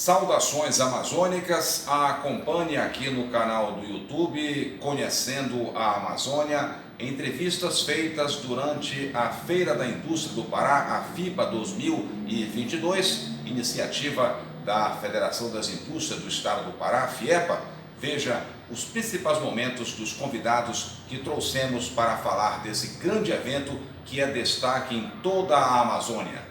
Saudações amazônicas, acompanhe aqui no canal do YouTube Conhecendo a Amazônia, entrevistas feitas durante a Feira da Indústria do Pará, a FIPA 2022, iniciativa da Federação das Indústrias do Estado do Pará, FIEPA. Veja os principais momentos dos convidados que trouxemos para falar desse grande evento que é destaque em toda a Amazônia.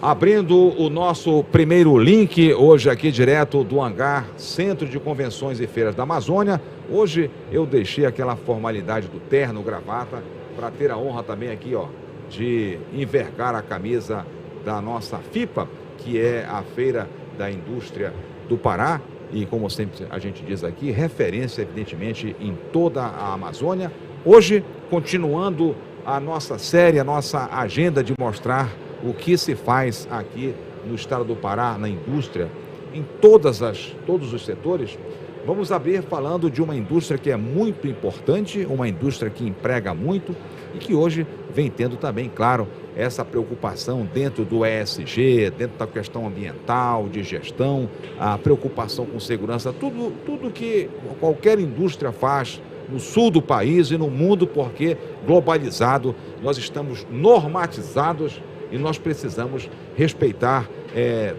Abrindo o nosso primeiro link, hoje aqui direto do hangar Centro de Convenções e Feiras da Amazônia. Hoje eu deixei aquela formalidade do terno, gravata, para ter a honra também aqui, ó, de envergar a camisa da nossa FIPA, que é a Feira da Indústria do Pará. E como sempre a gente diz aqui, referência evidentemente em toda a Amazônia. Hoje, continuando a nossa série, a nossa agenda de mostrar o que se faz aqui no estado do Pará, na indústria, em todos os setores. Vamos abrir falando de uma indústria que é muito importante, uma indústria que emprega muito e que hoje vem tendo também, claro, essa preocupação dentro do ESG, dentro da questão ambiental, de gestão, a preocupação com segurança, tudo que qualquer indústria faz no sul do país e no mundo, porque globalizado, nós estamos normatizados e nós precisamos respeitar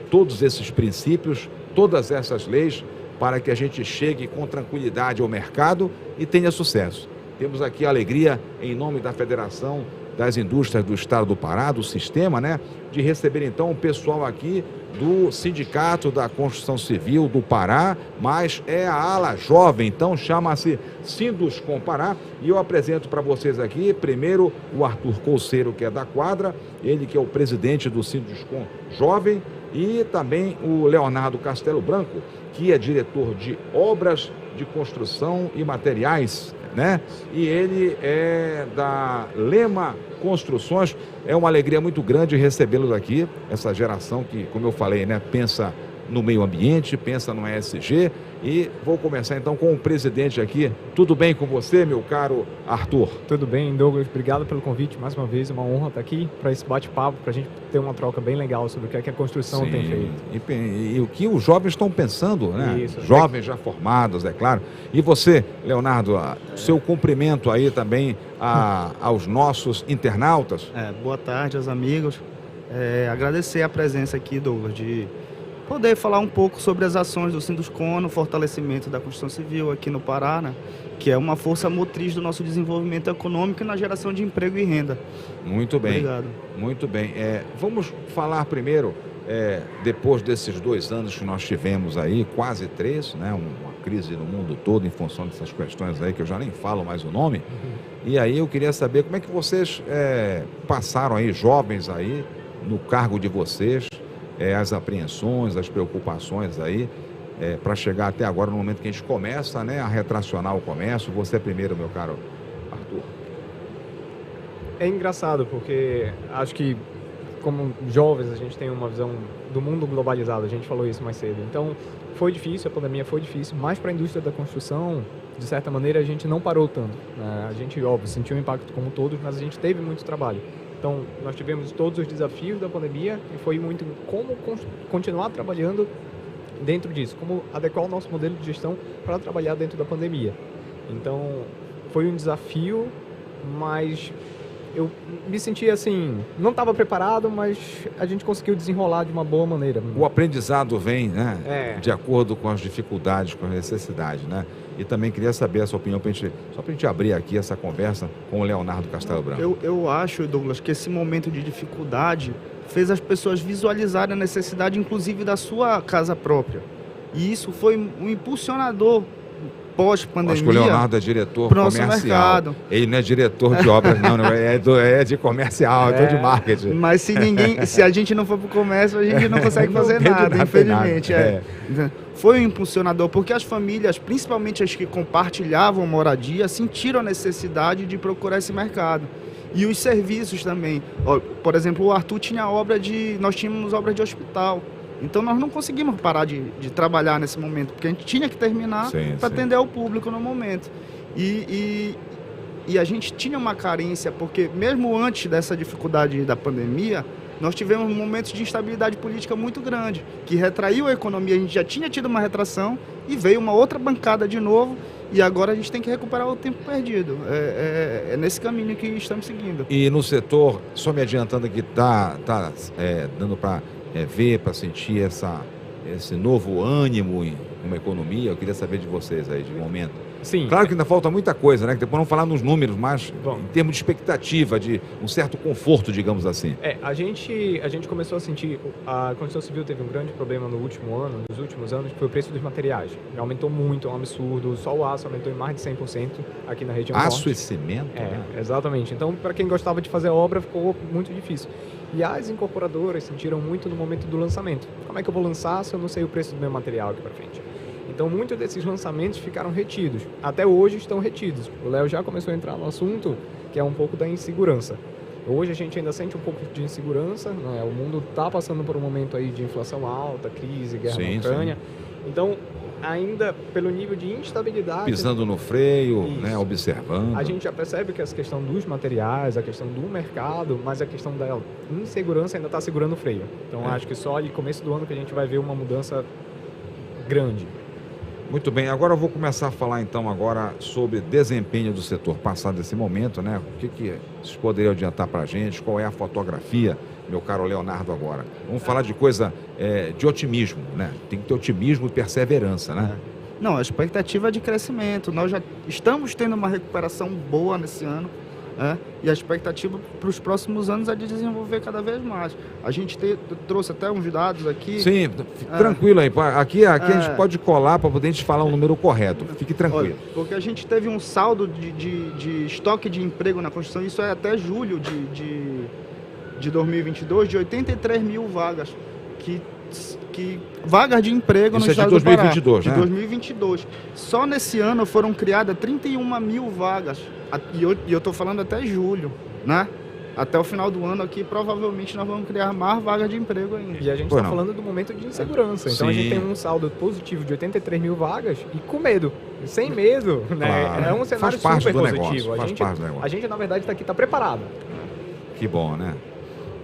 todos esses princípios, todas essas leis, para que a gente chegue com tranquilidade ao mercado e tenha sucesso. Temos aqui a alegria, em nome da Federação das Indústrias do Estado do Pará, do sistema, né, de receber então o pessoal aqui do Sindicato da Construção Civil do Pará, mas é a ala jovem, então chama-se Sinduscom Pará, e eu apresento para vocês aqui, primeiro, o Arthur Colseiro, que é da quadra, ele que é o presidente do Sinduscom Jovem, e também o Leonardo Castelo Branco, que é diretor de obras de construção e materiais, né? E ele é da Lema Construções. É uma alegria muito grande recebê-los aqui, essa geração que, como eu falei, né, pensa no meio ambiente, pensa no ESG. E vou começar então com o presidente aqui. Tudo bem com você, meu caro Arthur? Tudo bem, Douglas. Obrigado pelo convite mais uma vez. É uma honra estar aqui para esse bate-papo, para a gente ter uma troca bem legal sobre o que é que a construção Sim, tem feito. E o que os jovens estão pensando, né? Isso. Jovens já formados, é claro. E você, Leonardo, seu cumprimento aí também aos nossos internautas. Boa tarde aos amigos. Agradecer a presença aqui, Douglas, de poder falar um pouco sobre as ações do Sinduscom no fortalecimento da construção civil aqui no Pará, né? Que é uma força motriz do nosso desenvolvimento econômico e na geração de emprego e renda. Muito bem. Obrigado. Muito bem. Vamos falar primeiro, depois desses 2 anos que nós tivemos aí, quase 3, né? Uma crise no mundo todo em função dessas questões aí, que eu já nem falo mais o nome. E aí eu queria saber como é que vocês passaram aí, jovens aí, no cargo de vocês, as apreensões, as preocupações aí, para chegar até agora, no momento que a gente começa, né, a retracionar o comércio. Você primeiro, meu caro Arthur. É engraçado, porque acho que, como jovens, a gente tem uma visão do mundo globalizado, a gente falou isso mais cedo. Então, foi difícil, a pandemia foi difícil, mas para a indústria da construção, de certa maneira, a gente não parou tanto, né? A gente, óbvio, sentiu o impacto como todos, mas a gente teve muito trabalho. Então, nós tivemos todos os desafios da pandemia e foi muito como continuar trabalhando dentro disso, como adequar o nosso modelo de gestão para trabalhar dentro da pandemia. Então, foi um desafio, mas eu me senti assim, não estava preparado, mas a gente conseguiu desenrolar de uma boa maneira. O aprendizado vem, né, de acordo com as dificuldades, com as necessidades, né? E também queria saber a sua opinião, só para a gente abrir aqui essa conversa com o Leonardo Castelo Branco. Eu acho, Douglas, que esse momento de dificuldade fez as pessoas visualizarem a necessidade, inclusive, da sua casa própria. E isso foi um impulsionador pós-pandemia. Acho que o Leonardo é diretor comercial. Mercado. Ele não é diretor de obras, não, é de comercial, é de marketing. Mas se a gente não for para o comércio, a gente não consegue fazer nada, infelizmente. Foi um impulsionador, porque as famílias, principalmente as que compartilhavam moradia, sentiram a necessidade de procurar esse mercado. E os serviços também. Ó, por exemplo, o Arthur tinha nós tínhamos obra de hospital. Então nós não conseguimos parar de trabalhar nesse momento, porque a gente tinha que terminar para atender ao público no momento. E a gente tinha uma carência, porque mesmo antes dessa dificuldade da pandemia, nós tivemos momentos de instabilidade política muito grande, que retraiu a economia. A gente já tinha tido uma retração e veio uma outra bancada de novo, e agora a gente tem que recuperar o tempo perdido. É nesse caminho que estamos seguindo. E no setor, só me adiantando aqui, tá dando para ver, para sentir esse novo ânimo em uma economia? Eu queria saber de vocês aí, de momento. Sim. Claro que ainda falta muita coisa, né? Que depois não falar nos números, mas Bom, em termos de expectativa, de um certo conforto, digamos assim. A gente começou a sentir, a construção civil teve um grande problema no último ano, nos últimos anos, que foi o preço dos materiais. Aumentou muito, é um absurdo. Só o aço aumentou em mais de 100% aqui na região norte. Aço e cimento? Né? Exatamente. Então, para quem gostava de fazer obra, ficou muito difícil. E as incorporadoras sentiram muito no momento do lançamento. Como é que eu vou lançar se eu não sei o preço do meu material aqui para frente? Então, muitos desses lançamentos ficaram retidos. Até hoje estão retidos. O Léo já começou a entrar no assunto, que é um pouco da insegurança. Hoje a gente ainda sente um pouco de insegurança, né? O mundo está passando por um momento aí de inflação alta, crise, guerra na Ucrânia. Então, ainda pelo nível de instabilidade... Pisando no freio, né? Observando. A gente já percebe que essa questão dos materiais, a questão do mercado, mas a questão da insegurança ainda está segurando o freio. Então, acho que só no começo do ano que a gente vai ver uma mudança grande. Muito bem, agora eu vou começar a falar então agora sobre desempenho do setor passado esse momento, né? O que vocês poderiam adiantar para a gente? Qual é a fotografia, meu caro Leonardo, agora? Vamos falar de coisa de otimismo, né? Tem que ter otimismo e perseverança, né? Não, a expectativa é de crescimento. Nós já estamos tendo uma recuperação boa nesse ano. E a expectativa para os próximos anos é de desenvolver cada vez mais. A gente trouxe até uns dados aqui. Sim, tranquilo aí. Aqui a gente pode colar para poder a gente falar o número correto. Fique tranquilo. Olha, porque a gente teve um saldo de estoque de emprego na construção, isso é até julho de 2022, de 83 mil vagas. Vagas de emprego no estado do Pará. Isso é de 2022, né? De 2022. Só nesse ano foram criadas 31 mil vagas. E eu estou falando até julho, né? Até o final do ano aqui, provavelmente nós vamos criar mais vagas de emprego ainda. E a gente está falando do momento de insegurança. Então, a gente tem um saldo positivo de 83 mil vagas e com medo. Sem medo, né? Claro. É um cenário super positivo. A gente, na verdade, está preparado. Que bom, né?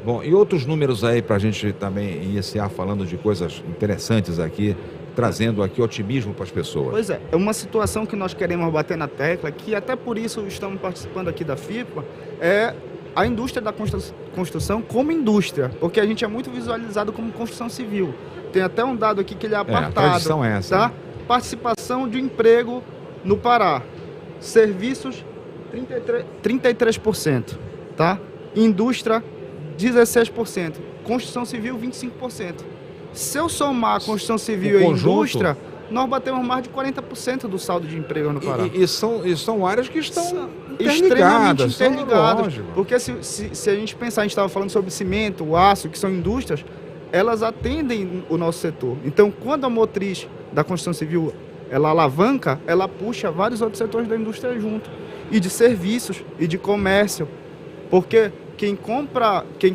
Bom, e outros números aí para a gente também iniciar falando de coisas interessantes aqui, trazendo aqui otimismo para as pessoas. Pois é uma situação que nós queremos bater na tecla, que até por isso estamos participando aqui da FIPA, é a indústria da construção como indústria, porque a gente é muito visualizado como construção civil. Tem até um dado aqui que ele é apartado. A tradição é essa. Tá? Né? Participação de emprego no Pará. Serviços, 33%. Tá? Indústria, 16%. Construção civil, 25%. Se eu somar a construção civil e a indústria, nós batemos mais de 40% do saldo de emprego no Pará. E são áreas que estão extremamente interligadas. Porque se a gente pensar, a gente estava falando sobre cimento, o aço, que são indústrias, elas atendem o nosso setor. Então, quando a motriz da construção civil ela alavanca, ela puxa vários outros setores da indústria junto. E de serviços, e de comércio. Porque quem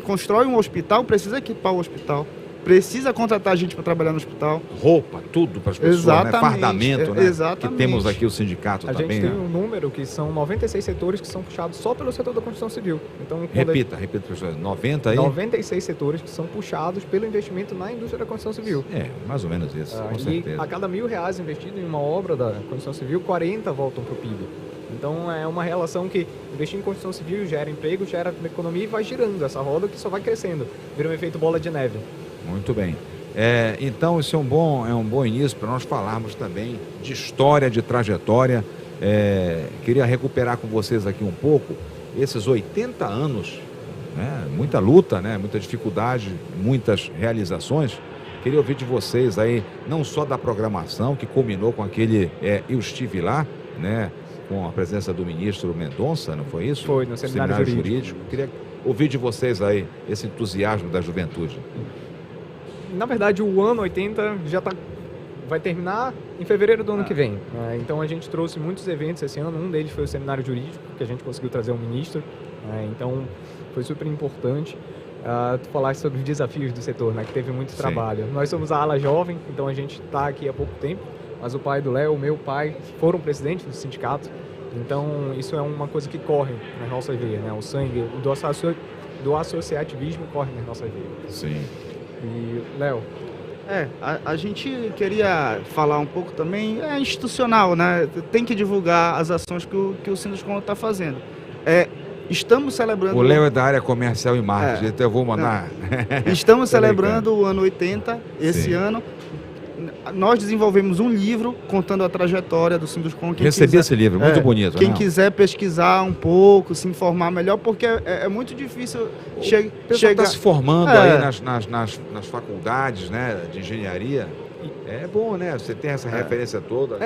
constrói um hospital precisa equipar o hospital. Precisa contratar gente para trabalhar no hospital. Roupa, tudo para as pessoas, né? Fardamento, né? Exatamente. Que temos aqui o sindicato também. A gente tem um número que são 96 setores que são puxados só pelo setor da construção civil. Então, repita, pessoal. 96 setores que são puxados pelo investimento na indústria da construção civil. Mais ou menos isso, com certeza. E a cada R$1.000 investido em uma obra da construção civil, 40 voltam para o PIB. Então, é uma relação que investir em construção civil gera emprego, gera economia e vai girando essa roda que só vai crescendo. Vira um efeito bola de neve. Muito bem. Então, isso é um bom início para nós falarmos também de história, de trajetória. Queria recuperar com vocês aqui um pouco esses 80 anos, né? Muita luta, né? Muita dificuldade, muitas realizações. Queria ouvir de vocês aí, não só da programação, que culminou com aquele Eu Estive Lá, né? Com a presença do ministro Mendonça, não foi isso? Foi, no seminário jurídico. Queria ouvir de vocês aí esse entusiasmo da juventude. Na verdade, o ano 80 já está vai terminar em fevereiro do ano que vem. Então a gente trouxe muitos eventos esse ano, um deles foi o seminário jurídico, que a gente conseguiu trazer um ministro, então foi super importante. Tu falaste sobre os desafios do setor, né, que teve muito trabalho. Nós somos a ala jovem, então a gente está aqui há pouco tempo, mas o pai do Léo, o meu pai, foram presidentes do sindicato, então isso é uma coisa que corre nas nossas veias, né? O sangue do associativismo corre nas nossas veias. Sim. E, Léo? A gente queria falar um pouco também, institucional, né? Tem que divulgar as ações que o Sinduscon está fazendo. Estamos celebrando... O Léo é da área comercial e marketing, então eu vou mandar... Estamos celebrando o ano 80, esse Sim. ano. Nós desenvolvemos um livro contando a trajetória do Sinduscon. Recebi esse livro, muito bonito. Quem quiser pesquisar um pouco, se informar melhor, porque é muito difícil chegar... O pessoal está se formando aí nas faculdades, né, de engenharia. É bom, né? Você tem essa referência toda.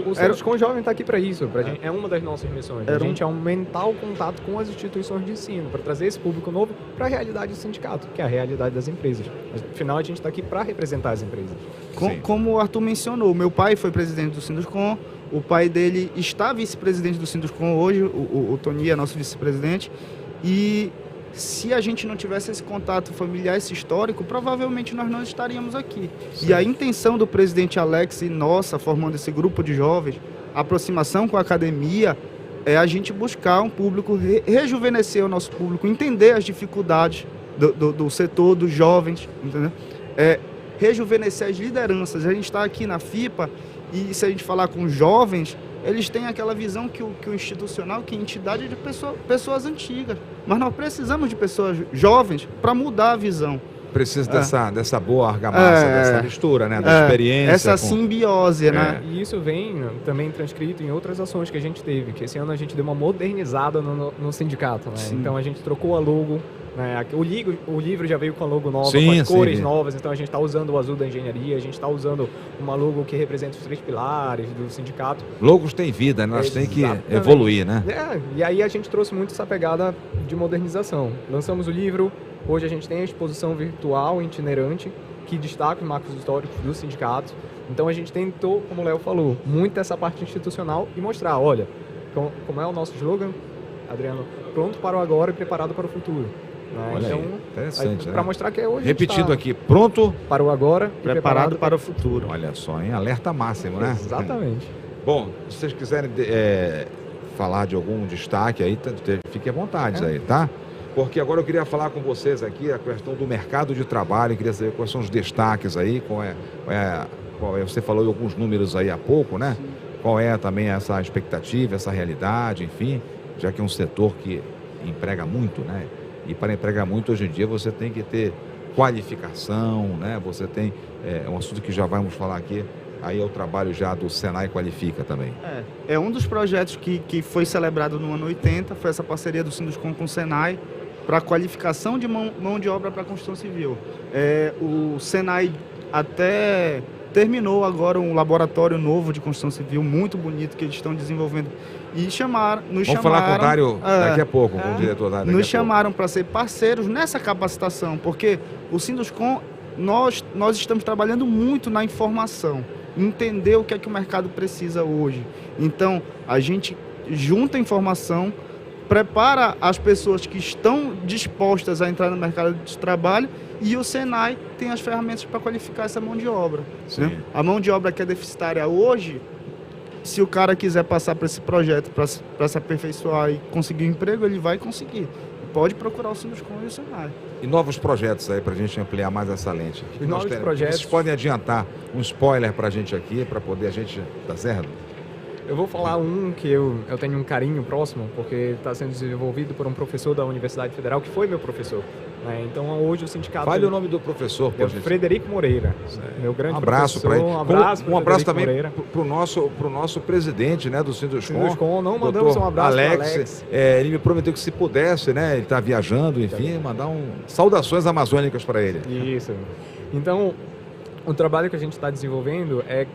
O Sinduscon Jovem está aqui para isso. Gente, é uma das nossas missões. A gente aumentar o contato com as instituições de ensino, para trazer esse público novo para a realidade do sindicato, que é a realidade das empresas. Afinal, a gente está aqui para representar as empresas. Como o Arthur mencionou, meu pai foi presidente do Sinduscon, o pai dele está vice-presidente do Sinduscon hoje, o Tony é nosso vice-presidente, e se a gente não tivesse esse contato familiar, esse histórico, provavelmente nós não estaríamos aqui. Sim. E a intenção do presidente Alex e nossa, formando esse grupo de jovens, a aproximação com a academia, é a gente buscar um público, rejuvenescer o nosso público, entender as dificuldades do setor, dos jovens, entendeu? Rejuvenescer as lideranças. A gente está aqui na FIPA e se a gente falar com jovens, eles têm aquela visão que o institucional, que a entidade é de pessoas antigas. Mas nós precisamos de pessoas jovens para mudar a visão. Precisa dessa boa argamassa, dessa mistura, né? Da experiência. Essa simbiose, né? E isso vem também transcrito em outras ações que a gente teve, que esse ano a gente deu uma modernizada no sindicato, né? Então a gente trocou a logo, né? O livro já veio com a logo nova, com as cores novas, então a gente está usando o azul da engenharia, a gente está usando uma logo que representa os 3 pilares do sindicato. Logos têm vida, né? Nós temos que evoluir, né? E aí a gente trouxe muito essa pegada de modernização. Lançamos o livro. Hoje a gente tem a exposição virtual itinerante que destaca os marcos históricos do sindicato. Então a gente tentou, como o Léo falou, muito essa parte institucional e mostrar, olha, como é o nosso slogan, Adriano, pronto para o agora e preparado para o futuro. Né? Olha então, interessante, para mostrar que é hoje. Repetindo aqui, pronto para o agora e preparado para o futuro. Olha só, em alerta máximo, né? Exatamente. Bom, se vocês quiserem falar de algum destaque aí, fiquem à vontade aí, tá? Porque agora eu queria falar com vocês aqui a questão do mercado de trabalho, eu queria saber quais são os destaques aí, você falou de alguns números aí há pouco, né? Sim. Qual é também essa expectativa, essa realidade, enfim, já que é um setor que emprega muito, né? E para empregar muito hoje em dia você tem que ter qualificação, né? Você tem, um assunto que já vamos falar aqui, aí é o trabalho já do Senai Qualifica também. É um dos projetos que foi celebrado no ano 80, foi essa parceria do Sinduscon com o Senai, para a qualificação de mão de obra para a construção civil. O Senai até terminou agora um laboratório novo de construção civil, muito bonito, que eles estão desenvolvendo. E nos chamaram... Vamos falar com o Dário daqui a pouco, com o diretor Dário. Nos chamaram para ser parceiros nessa capacitação, porque o Sinduscon, nós estamos trabalhando muito na informação, entender o que é que o mercado precisa hoje. Então, a gente junta informação, prepara as pessoas que estão dispostas a entrar no mercado de trabalho e o Senai tem as ferramentas para qualificar essa mão de obra. Né? A mão de obra que é deficitária hoje, se o cara quiser passar para esse projeto, para se aperfeiçoar e conseguir um emprego, ele vai conseguir. Pode procurar o Sinduscon e o Senai. E novos projetos aí para a gente ampliar mais essa lente. Os novos projetos. Vocês podem adiantar um spoiler para a gente aqui, para poder a gente dar certo? Eu vou falar um que eu tenho um carinho próximo, porque está sendo desenvolvido por um professor da Universidade Federal, que foi meu professor. Né? Então, hoje o sindicato... Fale o nome do professor, por gente. Frederico Moreira, meu grande um abraço para ele. Um abraço também para o nosso presidente, né, do Sinduscon. Não mandamos um abraço para Alex. Ele me prometeu que se pudesse, né, ele está viajando, enfim, mandar saudações amazônicas para ele. Isso. Então, o trabalho que a gente está desenvolvendo é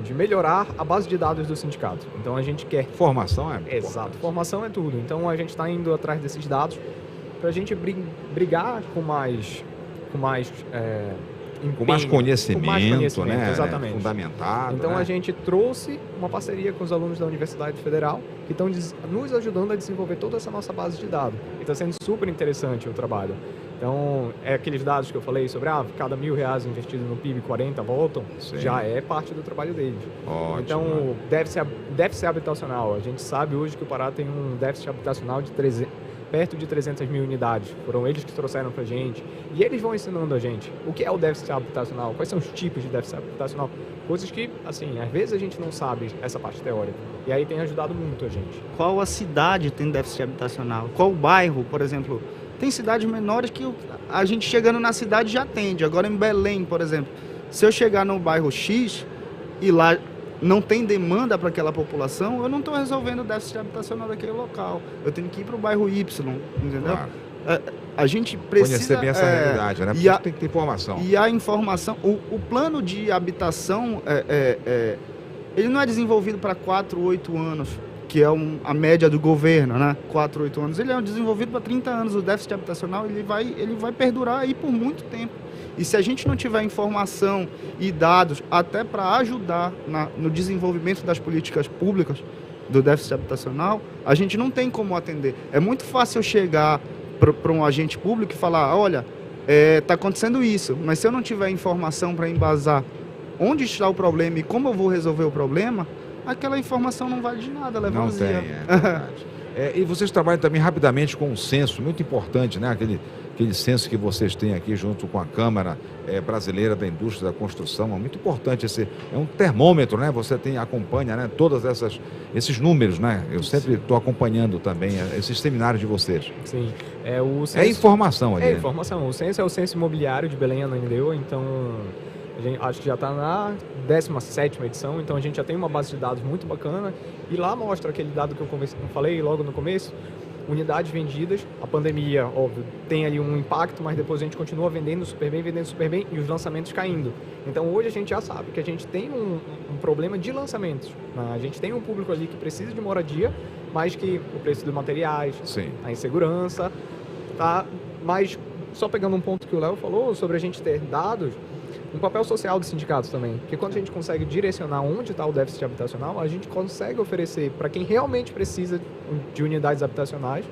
de melhorar a base de dados do sindicato. Então a gente quer... Formação Exato, formação é tudo. Então a gente está indo atrás desses dados para a gente brigar com mais com mais conhecimento, né? Exatamente. Fundamentado. Então né? a gente trouxe uma parceria com os alunos da Universidade Federal que estão nos ajudando a desenvolver toda essa nossa base de dados. E está sendo super interessante o trabalho. Então, aqueles dados que eu falei sobre cada R$1.000 investido no PIB, 40 voltam, Sim. já é parte do trabalho deles. Ótimo. Então, déficit habitacional. A gente sabe hoje que o Pará tem um déficit habitacional de perto de 300 mil unidades. Foram eles que trouxeram para a gente. E eles vão ensinando a gente o que é o déficit habitacional, quais são os tipos de déficit habitacional. Coisas que, assim, às vezes a gente não sabe essa parte teórica. E aí tem ajudado muito a gente. Qual a cidade tem déficit habitacional? Qual bairro, por exemplo? Tem cidades menores que a gente chegando na cidade já atende. Agora em Belém, por exemplo, se eu chegar no bairro X e lá não tem demanda para aquela população, eu não estou resolvendo o déficit habitacional daquele local. Eu tenho que ir para o bairro Y, entendeu? Claro. A gente precisa... Conhecer bem essa realidade, né? Porque tem que ter informação. E a informação... O plano de habitação, ele não é desenvolvido para 4, 8 anos, que é a média do governo, né? 4, 8 anos. Ele é desenvolvido para 30 anos. O déficit habitacional ele vai perdurar aí por muito tempo. E se a gente não tiver informação e dados até para ajudar no desenvolvimento das políticas públicas do déficit habitacional, a gente não tem como atender. É muito fácil eu chegar para um agente público e falar, olha, está acontecendo isso, mas se eu não tiver informação para embasar onde está o problema e como eu vou resolver o problema, aquela informação não vale de nada, ela é vazia. Não tem, é verdade. E vocês trabalham também rapidamente com um censo muito importante, né? Aquele censo que vocês têm aqui junto com a Câmara Brasileira da Indústria da Construção. É muito importante é um termômetro, né? Você acompanha, né? Todos esses números, né? Eu sempre estou acompanhando também esses seminários de vocês. Sim. O censo, é informação ali. É informação. O censo é o censo imobiliário de Belém Ananindeua, então acho que já está na 17ª edição, então a gente já tem uma base de dados muito bacana e lá mostra aquele dado que eu falei logo no começo, unidades vendidas, a pandemia, óbvio, tem ali um impacto, mas depois a gente continua vendendo super bem e os lançamentos caindo. Então hoje a gente já sabe que a gente tem um problema de lançamentos, né? A gente tem um público ali que precisa de moradia, mas que o preço dos materiais, Sim. a insegurança, tá? Mas só pegando um ponto que o Léo falou sobre a gente ter dados, um papel social dos sindicatos também, porque quando a gente consegue direcionar onde está o déficit habitacional, a gente consegue oferecer para quem realmente precisa de unidades habitacionais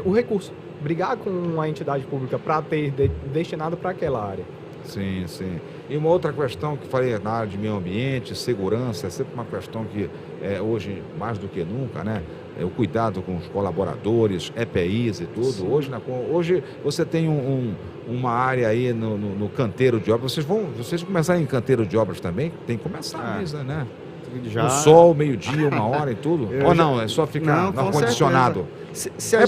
o recurso, brigar com a entidade pública para ter destinado para aquela área. Sim, sim. E uma outra questão que falei na área de meio ambiente, segurança, é sempre uma questão que hoje, mais do que nunca, né? O cuidado com os colaboradores, EPIs e tudo. Sim. Hoje você tem uma área aí no canteiro de obras. Vocês começarem em canteiro de obras também? Tem que começar mesmo, né? Já. No sol, meio-dia, 1 hora e tudo? Ou não, é só ficar no ar-condicionado?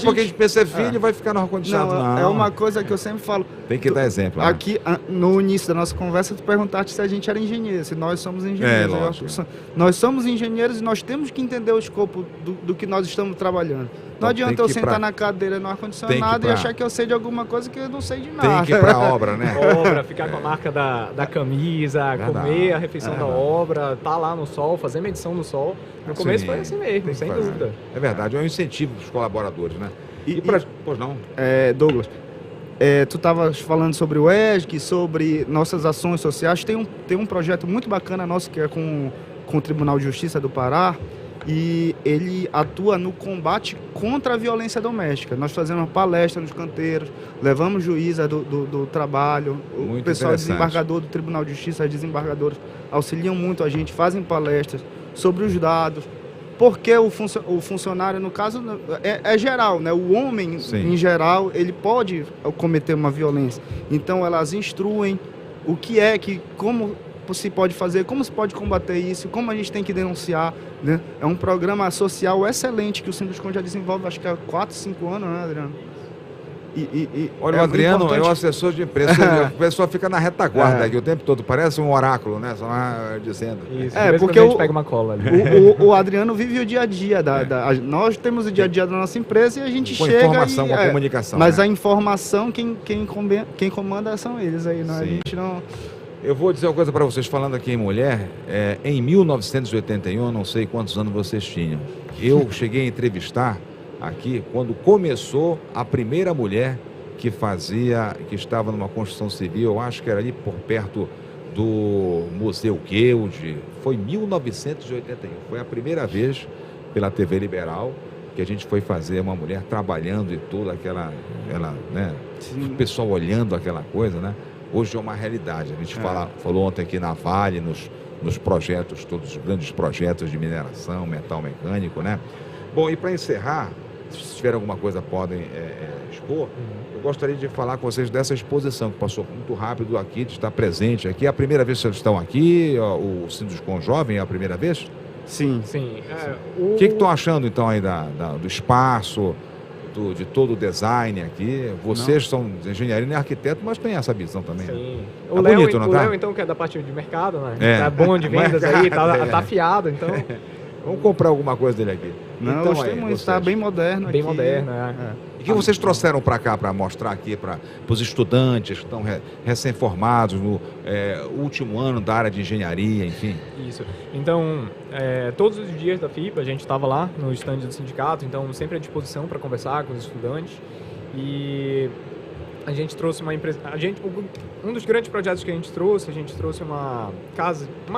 Porque a gente pensa filho vai ficar no ar-condicionado. Não, é uma coisa que eu sempre falo. Tem que dar exemplo. Né? Aqui, no início da nossa conversa, tu perguntaste se a gente era engenheiro, se nós somos engenheiros. Lógico. Nós somos engenheiros e nós temos que entender o escopo do que nós estamos trabalhando. Não adianta eu sentar na cadeira no ar-condicionado e achar que eu sei de alguma coisa que eu não sei de nada. Tem que ir pra obra, né? Ficar com a marca da camisa, comer a refeição da obra, tá lá no sol, fazer medição no sol. No começo foi assim mesmo, sem dúvida. É verdade, é um incentivo dos colaboradores, né? Pois não? Douglas, tu estavas falando sobre o ESG, sobre nossas ações sociais. Tem um projeto muito bacana nosso que é com o Tribunal de Justiça do Pará, e ele atua no combate contra a violência doméstica. Nós fazemos palestra nos canteiros, levamos juíza do trabalho, o pessoal desembargador do Tribunal de Justiça, as desembargadoras auxiliam muito a gente, fazem palestras sobre os dados, porque o funcionário, no caso, é geral, né? O homem, em geral, ele pode cometer uma violência. Então, elas instruem o que como se pode fazer, como se pode combater isso, como a gente tem que denunciar, né? É um programa social excelente que o Sinduscon já desenvolve, acho que há 4, 5 anos, né, Adriano? Olha, o Adriano é o assessor de imprensa, o pessoal fica na retaguarda aqui o tempo todo, parece um oráculo, né? Só dizendo. Isso, porque a gente pega uma cola ali. O Adriano vive o dia a dia, nós temos o dia a dia da nossa empresa e a gente com chega informação, com a comunicação. Mas a informação, quem comanda são eles aí, não? A gente não... Eu vou dizer uma coisa para vocês, falando aqui em mulher, em 1981, não sei quantos anos vocês tinham, eu cheguei a entrevistar aqui quando começou a primeira mulher que estava numa construção civil, eu acho que era ali por perto do Museu Guild, foi em 1981, foi a primeira vez pela TV Liberal que a gente foi fazer uma mulher trabalhando e tudo, né, o pessoal olhando aquela coisa, né? Hoje é uma realidade, a gente falou ontem aqui na Vale, nos projetos, todos os grandes projetos de mineração, metal mecânico, né? Bom, e para encerrar, se tiver alguma coisa podem expor, eu gostaria de falar com vocês dessa exposição que passou muito rápido aqui, de estar presente aqui. É a primeira vez que vocês estão aqui, o Sinduscon Jovem é a primeira vez? Sim. O que estão achando então aí do espaço, de todo o design aqui? Vocês são de engenharia e arquiteto, mas tem essa visão também. Sim. Né? O Léo, então, que é da parte de mercado, né? Tá bom de vendas aí, tá afiado, então... Vamos comprar alguma coisa dele aqui. Não, então, gostei está bem moderno aqui. Bem moderno, E o que vocês trouxeram para cá para mostrar aqui para os estudantes que estão recém-formados no último ano da área de engenharia, enfim? Isso. Então, todos os dias da FIPA a gente estava lá no stand do sindicato, então sempre à disposição para conversar com os estudantes. E a gente trouxe uma empresa... Um dos grandes projetos que a gente trouxe uma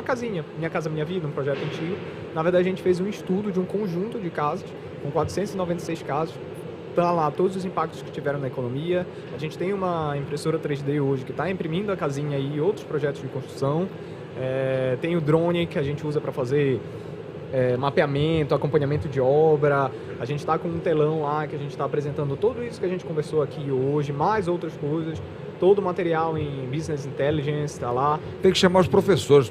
casinha, Minha Casa Minha Vida, um projeto antigo. Na verdade, a gente fez um estudo de um conjunto de casas, com 496 casas. Está lá todos os impactos que tiveram na economia. A gente tem uma impressora 3D hoje que está imprimindo a casinha e outros projetos de construção. Tem o drone que a gente usa para fazer mapeamento, acompanhamento de obra. A gente está com um telão lá que a gente está apresentando tudo isso que a gente conversou aqui hoje, mais outras coisas. Todo o material em Business Intelligence está lá. Tem que chamar os professores,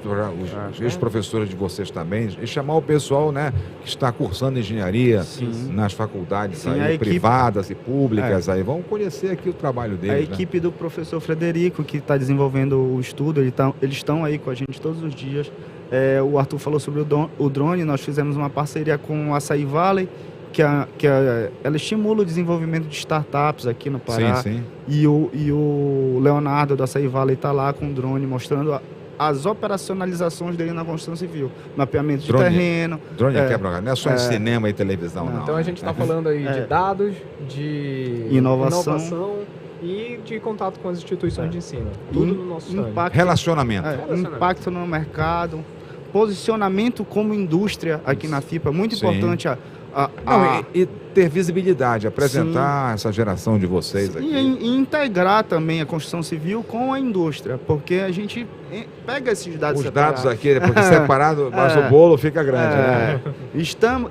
os ex-professores de vocês também, e chamar o pessoal, né, que está cursando engenharia nas faculdades aí, privadas e públicas. Aí. Vamos conhecer aqui o trabalho deles. A equipe do professor Frederico, que está desenvolvendo o estudo, eles estão aí com a gente todos os dias. O Arthur falou sobre o drone, nós fizemos uma parceria com a Açaí Valley, ela estimula o desenvolvimento de startups aqui no Pará. Sim. E o Leonardo da Açaí Valley está lá com o drone mostrando as operacionalizações dele na construção civil. Mapeamento de terreno. Drone quebra, não é só em cinema e televisão, não. Então a gente está falando aí de dados, de inovação e de contato com as instituições de ensino. Tudo no nosso stand. Relacionamento. Impacto no mercado, posicionamento como indústria aqui na FIPA, muito importante. E ter visibilidade, apresentar essa geração de vocês aqui. E integrar também a construção civil com a indústria, porque a gente pega esses dados separados. Dados aqui, porque separado, mas o bolo fica grande. Né? Estamos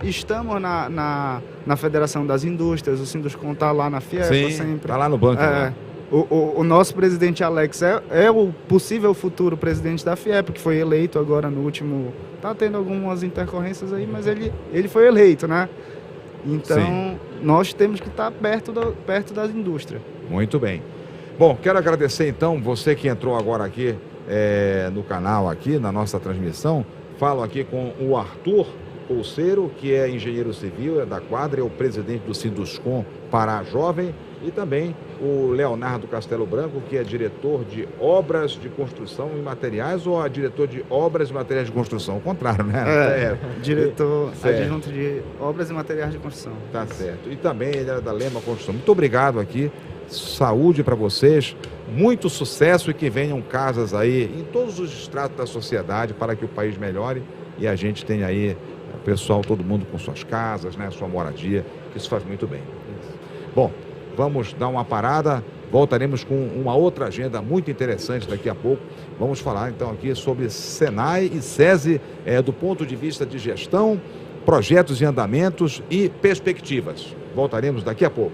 na Federação das Indústrias, o Sinduscon está lá na FIEPA sempre. Está lá no banco. Né? O nosso presidente Alex é o possível futuro presidente da FIEPA, que foi eleito agora no último... Está tendo algumas intercorrências aí, mas ele foi eleito, né? Então, nós temos que estar perto das indústrias. Muito bem. Bom, quero agradecer então você que entrou agora aqui no canal, aqui na nossa transmissão. Falo aqui com o Arthur Polseiro, que é engenheiro civil, é da quadra, é o presidente do Sinduscon Pará Jovem, e também o Leonardo Castelo Branco, que é diretor de obras de construção e materiais, ou diretor de obras e materiais de construção? O contrário, né? Diretor adjunto de obras e materiais de construção. Tá certo. E também ele era da Lema Construção. Muito obrigado aqui. Saúde para vocês, muito sucesso e que venham casas aí em todos os estratos da sociedade para que o país melhore e a gente tenha aí o pessoal, todo mundo com suas casas, né, sua moradia, que isso faz muito bem. Bom, vamos dar uma parada, voltaremos com uma outra agenda muito interessante daqui a pouco. Vamos falar então aqui sobre Senai e SESI do ponto de vista de gestão, projetos e andamentos e perspectivas. Voltaremos daqui a pouco.